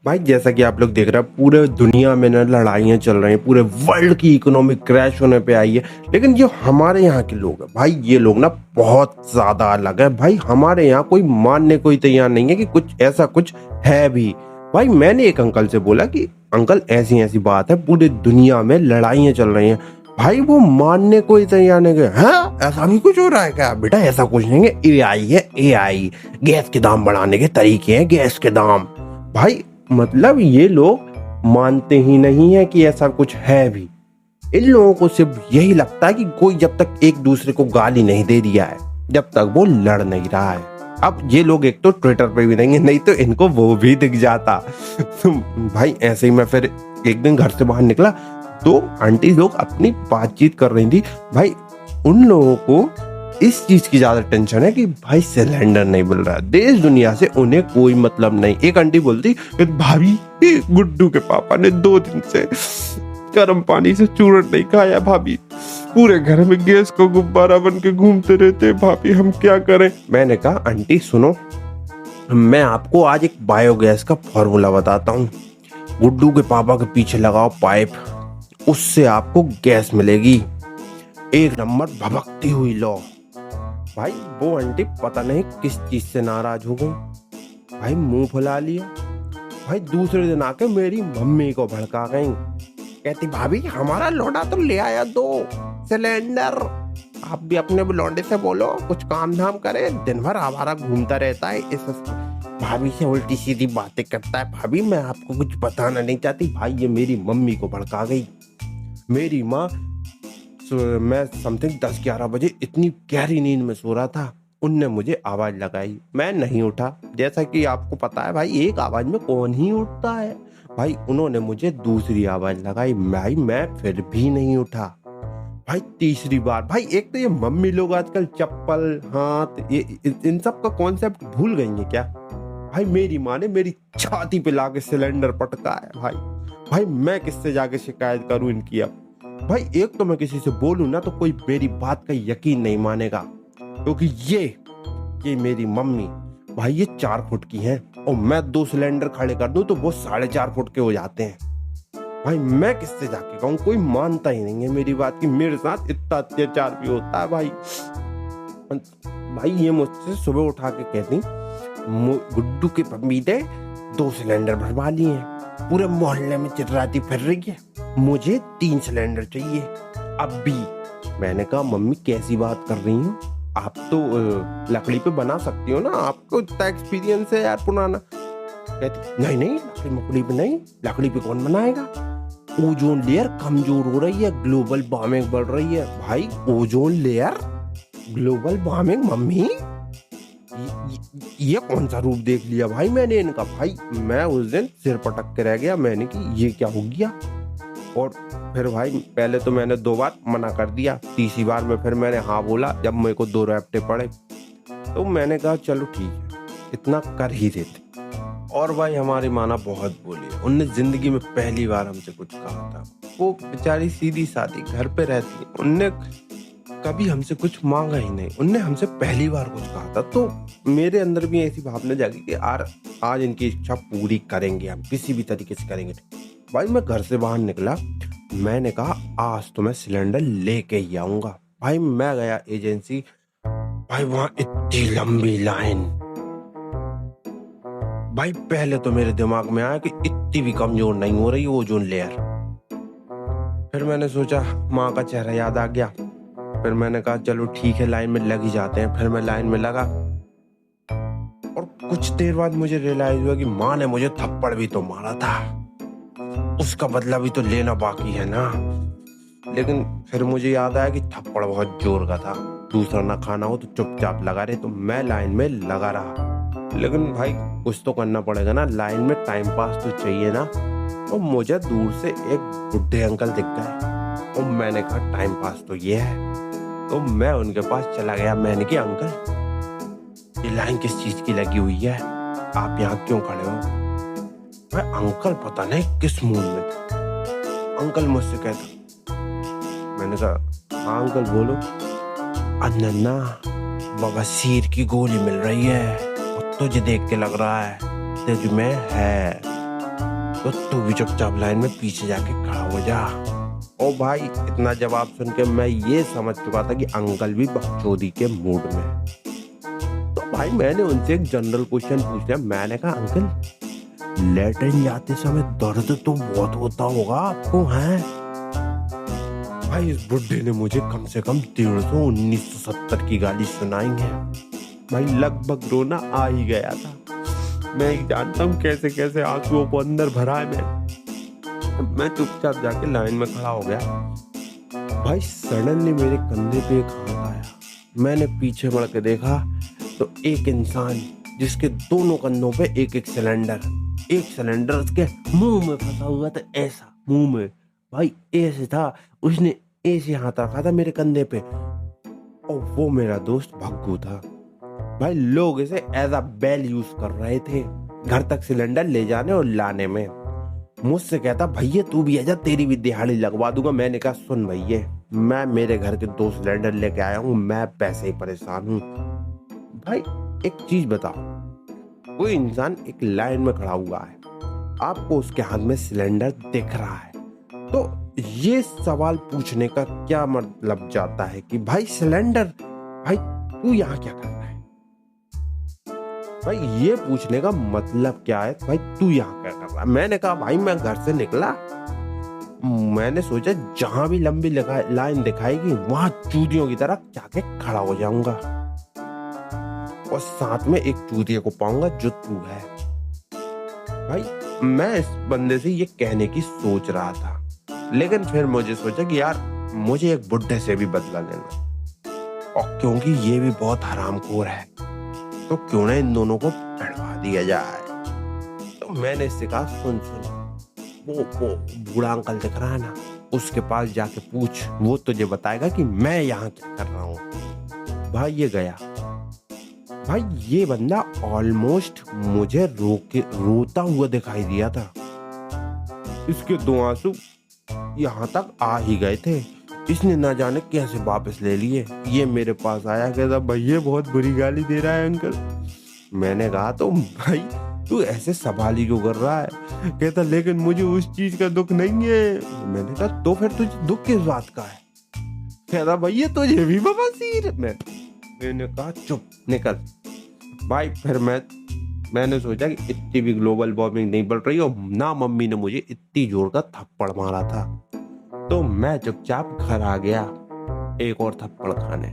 भाई जैसा कि आप लोग देख रहे हैं पूरे दुनिया में ना लड़ाइयाँ चल रही हैं, पूरे वर्ल्ड की इकोनॉमिक क्रैश होने पे आई है। लेकिन जो हमारे यहाँ के लोग हैं भाई, ये लोग ना बहुत ज्यादा अलग है भाई। हमारे यहाँ कोई मानने कोई तैयार नहीं है कि कुछ ऐसा कुछ है भी। भाई मैंने एक अंकल से बोला कि अंकल ऐसी ऐसी बात है, पूरी दुनिया में लड़ाइयाँ चल रही हैं। भाई वो मानने कोई तैयार नहीं है। हाँ ऐसा भी कुछ हो रहा है क्या? बेटा ऐसा कुछ नहीं है, एआई है एआई। गैस के दाम बढ़ाने के तरीके हैं, गैस के दाम। भाई मतलब ये लोग मानते ही नहीं है कि ऐसा कुछ है भी। इन लोगों को सिर्फ यही लगता है कि कोई जब तक एक दूसरे को गाली नहीं दे दिया है, जब तक वो लड़ नहीं रहा है। अब ये लोग एक तो ट्विटर पे भी नहीं है, नहीं तो इनको वो भी दिख जाता। तो भाई ऐसे ही मैं फिर एक दिन घर से बाहर निकला तो आंटी लोग अपनी बातचीत कर रही थी। भाई उन लोगों को इस चीज की ज्यादा टेंशन है कि भाई सिलेंडर नहीं मिल रहा है। देश दुनिया से उन्हें कोई मतलब नहीं। एक आंटी बोलती भाभी गुड्डू के पापा ने 2 दिन से गर्म पानी से चूर्ण नहीं खाया भाभी, पूरे घर में गैस को गुब्बारा बन के घूमते रहते भाभी, हम क्या करें? मैंने कहा आंटी सुनो, मैं आपको आज एक बायोगैस का फॉर्मूला बताता हूँ। गुड्डू के पापा के पीछे लगाओ पाइप, उससे आपको गैस मिलेगी। एक नंबर भभकती हुई लो। भाई वो आंटी पता नहीं किस चीज से नाराज हो गई। भाई मुंह फुला लिया। भाई दूसरे दिन आके मेरी मम्मी को भड़का गई। कहती भाभी हमारा लौंडा तो ले आया 2 सिलेंडर। आप भी अपने लौंडे से बोलो कुछ काम धाम करे, दिन भर आवारा घूमता रहता है, इस भाभी से उल्टी सीधी बातें करता है। भाभी मैं आपको कुछ बताना नहीं चाहती। भाई ये मेरी मम्मी को भड़का गई। मेरी माँ, मैं समथिंग 10-11 बजे इतनी गहरी नींद में सो रहा था, उनने मुझे आवाज लगाई, मैं नहीं उठा। जैसा कि आपको पता है भाई एक आवाज में कौन ही उठता है। भाई उन्होंने मुझे दूसरी आवाज लगाई, भाई मैं फिर भी नहीं उठा। भाई तीसरी बार। भाई एक तो ये मम्मी लोग आजकल चप्पल हाथ ये इन सब का कॉन्सेप्ट भूल गई है क्या? भाई मेरी माँ ने मेरी छाती पे लाके सिलेंडर पटका है। भाई मैं किससे जाके शिकायत करूं इनकी अब? भाई एक तो मैं किसी से बोलूं ना तो कोई मेरी बात का यकीन नहीं मानेगा, क्योंकि ये मेरी मम्मी भाई ये 4 फुट की हैं और मैं 2 सिलेंडर खड़े कर दूं तो वो 4.5 फुट के हो जाते हैं। भाई मैं किससे जाके कहूँ? कोई मानता ही नहीं है मेरी बात की। मेरे साथ इतना अत्याचार भी होता है भाई। भाई ये मुझसे सुबह उठा के कहती गुड्डू के मम्मी ने 2 सिलेंडर भरवा लिए हैं, पूरे मोहल्ले में चिल्लाती फिर रही है, मुझे 3 सिलेंडर चाहिए अब भी। मैंने कहा मम्मी कैसी बात कर रही हो? आप तो लकड़ी पे बना सकती हो ना, आपको इतना एक्सपीरियंस है यार पुराना। कहती नहीं लकड़ी पे नहीं, लकड़ी पे कौन बनाएगा? ओजोन लेयर कमजोर हो रही है, ग्लोबल वार्मिंग बढ़ रही है। भाई ozone layer, global warming, mummy ये कौन सा रूप देख लिया भाई मैंने इनका? भाई मैं उस दिन सिर पटक के रह गया। मैंने कि ये क्या हो गया? और फिर भाई पहले तो मैंने 2 बार मना कर दिया, तीसरी बार में फिर मैंने हाँ बोला जब मेरे को 2 रैप्टे पड़े। तो मैंने कहा चलो ठीक है इतना कर ही देते। और भाई हमारी माना बहुत बोली है, उनने जिंदगी में पहली बार हमसे कुछ कहा था। वो बेचारी सीधी सादी घर पे रहती है, उनने कभी हमसे कुछ मांगा ही नहीं, उनने हमसे पहली बार कुछ कहा था। तो मेरे अंदर भी ऐसी भावना जागी कि यार आज इनकी इच्छा पूरी करेंगे, हम किसी भी तरीके से करेंगे। भाई मैं घर से बाहर निकला, मैंने कहा आज तो मैं सिलेंडर लेके ही आऊंगा। भाई मैं गया एजेंसी, भाई वहां इतनी लंबी लाइन। भाई पहले तो मेरे दिमाग में आया कि इतनी भी कमजोर नहीं हो रही ओजोन लेयर। फिर मैंने सोचा माँ का चेहरा याद आ गया। फिर मैंने कहा चलो ठीक है लाइन में लग ही जाते हैं। फिर मैं लाइन में लगा और कुछ देर बाद मुझे रियलाइज हुआ कि माँ ने मुझे थप्पड़ भी तो मारा था, उसका बदला भी तो लेना बाकी है ना। लेकिन फिर मुझे याद आया कि थप्पड़ बहुत जोर का था, दूसरा ना खाना हो तो चुपचाप लगा रहे। तो मैं लाइन में लगा रहा। लेकिन भाई कुछ तो करना पड़ेगा ना, लाइन में टाइम पास तो चाहिए ना। और मुझे दूर से एक बुढ़े अंकल दिख गए और मैंने कहा टाइम पास तो ये है। तो मैं उनके पास चला गया। मैंने कहा अंकल ये लाइन किस चीज की लगी हुई है, आप यहाँ क्यों खड़े हो? भाई अंकल पता नहीं किस मूड में था। अंकल मुझसे कहता, मैंने कहा हाँ अंकल बोलो। अन्ना बवासीर की गोली मिल रही है और तुझे देख के लग रहा है तुझ में है। तो तू भी चुपचाप लाइन में पीछे जाके खड़ा हो जा। ओ भाई, इतना जवाब सुन के मैं ये समझ चुका था कि अंकल भी बकचोदी के मूड में है। तो भाई मैंने उनसे एक जनरल क्वेश्चन पूछ लिया। मैंने कहा अंकल, लेटरिन जाते समय दर्द तो बहुत होता होगा आपको, हैं? भाई इस बुड्ढे ने मुझे कम से कम 1970 की गाली सुनाई है। भाई लगभग रोना आ ही गया था। मैं ही जानता हूँ कैसे कैसे आंसुओं को अंदर भरा है मैं चुपचाप जाके लाइन में खड़ा हो गया। भाई सडनली मेरे कंधे पे एक हाथ आया। मैंने पीछे मुड़ के देखा तो एक इंसान जिसके दोनों कंधों पे एक एक सिलेंडर उसके मुंह में फंसा हुआ था, ऐसा मुंह में भाई ऐसे था। उसने ऐसे हाथ रखा था मेरे कंधे पे और वो मेरा दोस्त भग्गू था। भाई लोग इसे एज अ बेल यूज कर रहे थे घर तक सिलेंडर ले जाने और लाने में। मुझसे कहता भैया तू भी आजा, तेरी भी दिहाड़ी लगवा दूंगा। मैंने कहा सुन भैया, मैं मेरे घर के 2 सिलेंडर लेके आया हूँ, मैं पैसे ही परेशान हूँ। भाई एक चीज बताओ, कोई इंसान एक लाइन में खड़ा हुआ है, आपको उसके हाथ में सिलेंडर दिख रहा है, तो ये सवाल पूछने का क्या मतलब जाता है कि भाई सिलेंडर, भाई तू यहाँ क्या कर रहा है? भाई ये पूछने का मतलब क्या है, भाई तू यहाँ क्या कर रहा है? मैंने कहा भाई मैं घर से निकला, मैंने सोचा जहां भी लंबी लाइन दिखाएगी वहां चूतियों की तरह जाके खड़ा हो जाऊंगा और साथ में एक चूतिया को पाऊंगा जो तू है। भाई मैं इस बंदे से ये कहने की सोच रहा था, लेकिन फिर मुझे सोचा कि यार मुझे एक बुड्ढे से भी बदला लेना, और क्योंकि ये भी बहुत हरामखोर है तो क्यों ना इन दोनों को लड़वा दिया जाए। तो मैंने इससे कहा सुन वो बूढ़ा अंकल दिख रहा है ना, उसके पास जाके पूछ, वो तुझे बताएगा कि मैं यहाँ क्या कर रहा हूँ। भाई ये गया। भाई ये बंदा ऑलमोस्ट मुझे रोता हुआ दिखाई दिया था। इसके 2 आंसू यहाँ तक आ ही गए थे। इसने ना जाने कैसे वापस ले लिए। ये मेरे पास आया, कहता भैया बहुत बुरी गाली दे रहा है अंकल। मैंने कहा तो भाई तू ऐसे सवाल ही क्यों कर रहा है? कहता लेकिन मुझे उस चीज का दुख नहीं है। मैंने कहा तो फिर तुझे दुख किस बात का है? कहता भैया तुझे भी बवासीर। मैंने कहा चुप निकल। भाई फिर मैंने सोचा कि इतनी भी ग्लोबल वार्मिंग नहीं बढ़ रही और ना मम्मी ने मुझे इतनी जोर का थप्पड़ मारा था, तो मैं चुपचाप घर आ गया एक और थप्पड़ खाने।